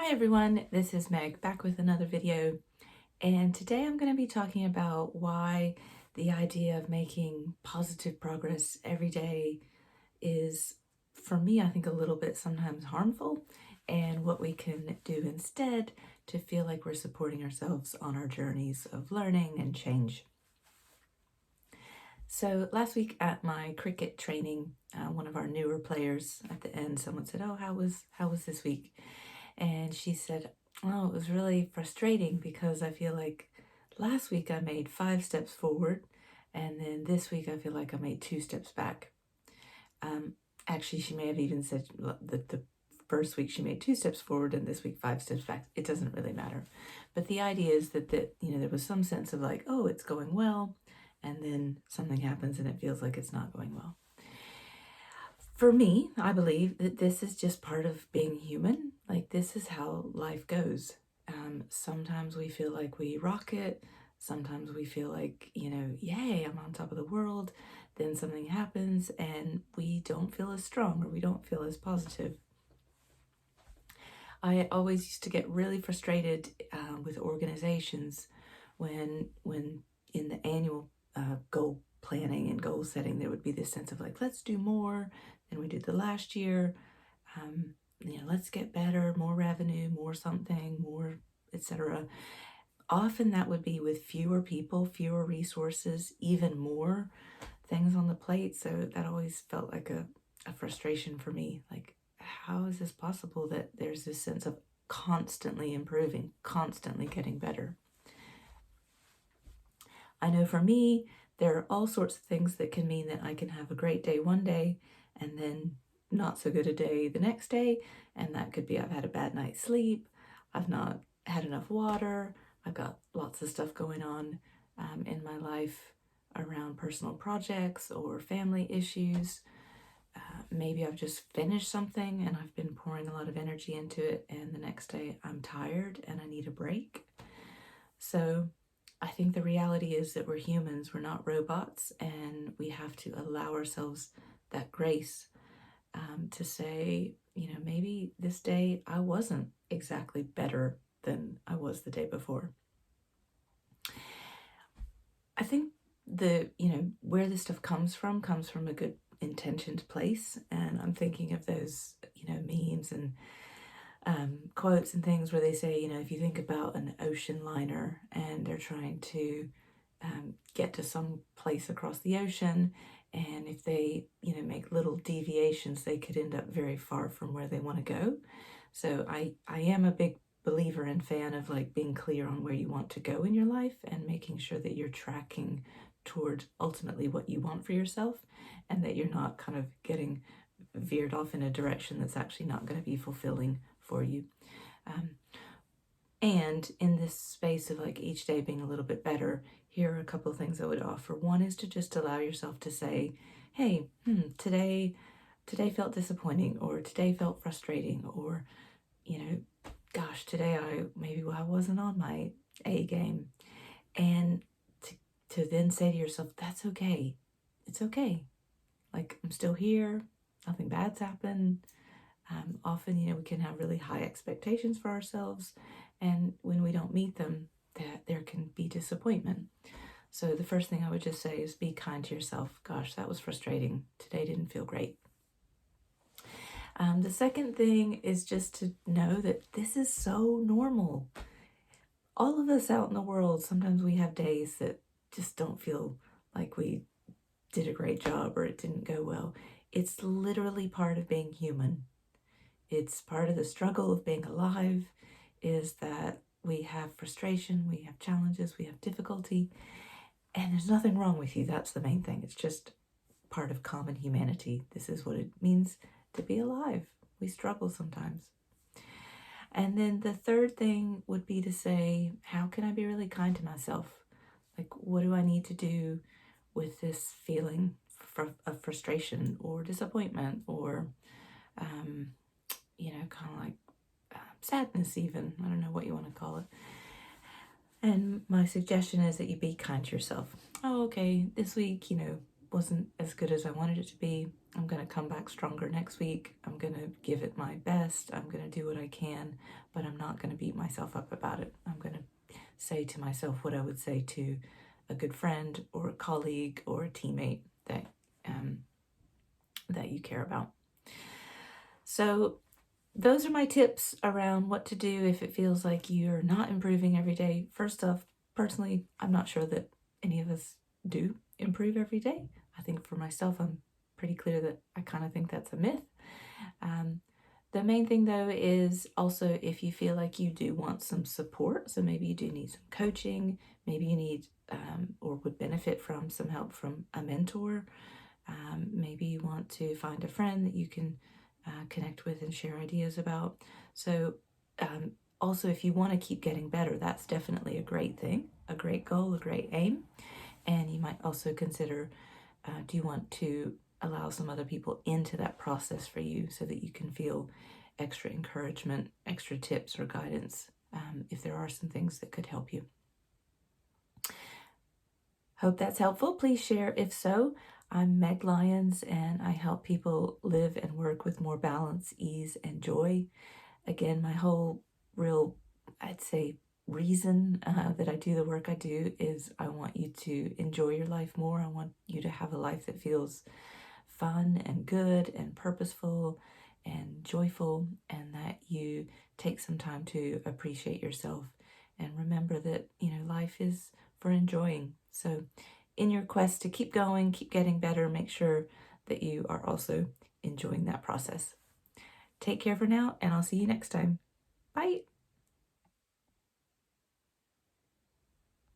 Hi everyone, this is Meg back with another video, and today I'm going to be talking about why the idea of making positive progress every day is, for me, I think a little bit sometimes harmful, and what we can do instead to feel like we're supporting ourselves on our journeys of learning and change. So last week at my cricket training, one of our newer players at the end, someone said, "Oh, how was this week?" And she said, "Oh, it was really frustrating because I feel like last week I made 5 steps forward, and then this week I feel like I made 2 steps back." Um, Actually, she may have even said that the first week she made 2 steps forward, and this week 5 steps back. It doesn't really matter, but the idea is that there was some sense of like, oh, it's going well, and then something happens and it feels like it's not going well. For me, I believe that this is just part of being human. Like, this is how life goes. Sometimes we feel like we rock it. Sometimes we feel like, yay, I'm on top of the world. Then something happens and we don't feel as strong or we don't feel as positive. I always used to get really frustrated with organizations when in the annual goal planning and goal setting, there would be this sense of like, let's do more than we did the last year. Let's get better, more revenue, more something, more, etc. Often that would be with fewer people, fewer resources, even more things on the plate. So that always felt like a frustration for me. Like, how is this possible that there's this sense of constantly improving, constantly getting better? I know for me, there are all sorts of things that can mean that I can have a great day one day and then not so good a day the next day. And that could be I've had a bad night's sleep, I've not had enough water, I've got lots of stuff going on in my life around personal projects or family issues. Maybe I've just finished something and I've been pouring a lot of energy into it, and the next day I'm tired and I need a break. So I think the reality is that we're humans, we're not robots, and we have to allow ourselves that grace to say, maybe this day I wasn't exactly better than I was the day before. I think where this stuff comes from a good intentioned place. And I'm thinking of those, memes and quotes and things where they say, if you think about an ocean liner and they're trying to get to some place across the ocean, and if they, make little deviations, they could end up very far from where they want to go. So I am a big believer and fan of like being clear on where you want to go in your life and making sure that you're tracking toward ultimately what you want for yourself, and that you're not kind of getting veered off in a direction that's actually not going to be fulfilling for you. And in this space of like each day being a little bit better, here are a couple of things I would offer. One is to just allow yourself to say, hey, today felt disappointing, or today felt frustrating, or, gosh, today I wasn't on my A game. And to then say to yourself, that's okay. It's okay. Like, I'm still here. Nothing bad's happened. Often, we can have really high expectations for ourselves, and when we don't meet them, that there can be disappointment. So the first thing I would just say is be kind to yourself. Gosh, that was frustrating. Today didn't feel great. The second thing is just to know that this is so normal. All of us out in the world, sometimes we have days that just don't feel like we did a great job or it didn't go well. It's literally part of being human. It's part of the struggle of being alive, is that we have frustration, we have challenges, we have difficulty, and there's nothing wrong with you. That's the main thing. It's just part of common humanity. This is what it means to be alive. We struggle sometimes. And then the third thing would be to say, how can I be really kind to myself? Like, what do I need to do with this feeling of frustration or disappointment or kind of like sadness even. I don't know what you want to call it. And my suggestion is that you be kind to yourself. Oh, okay, this week, wasn't as good as I wanted it to be. I'm going to come back stronger next week. I'm going to give it my best. I'm going to do what I can, but I'm not going to beat myself up about it. I'm going to say to myself what I would say to a good friend or a colleague or a teammate that you care about. So those are my tips around what to do if it feels like you're not improving every day. First off, personally, I'm not sure that any of us do improve every day. I think for myself, I'm pretty clear that I kind of think that's a myth. The main thing though is also if you feel like you do want some support, so maybe you do need some coaching, maybe you need or would benefit from some help from a mentor. Maybe you want to find a friend that you can connect with and share ideas about. So also if you want to keep getting better, that's definitely a great thing, a great goal, a great aim. And you might also consider, do you want to allow some other people into that process for you so that you can feel extra encouragement, extra tips or guidance if there are some things that could help you. Hope that's helpful. Please share if so. I'm Meg Lyons and I help people live and work with more balance, ease, and joy. Again, my whole real, I'd say, reason that I do the work I do is I want you to enjoy your life more. I want you to have a life that feels fun and good and purposeful and joyful, and that you take some time to appreciate yourself and remember that, life is for enjoying. So in your quest to keep going, keep getting better, make sure that you are also enjoying that process. Take care for now, and I'll see you next time. Bye.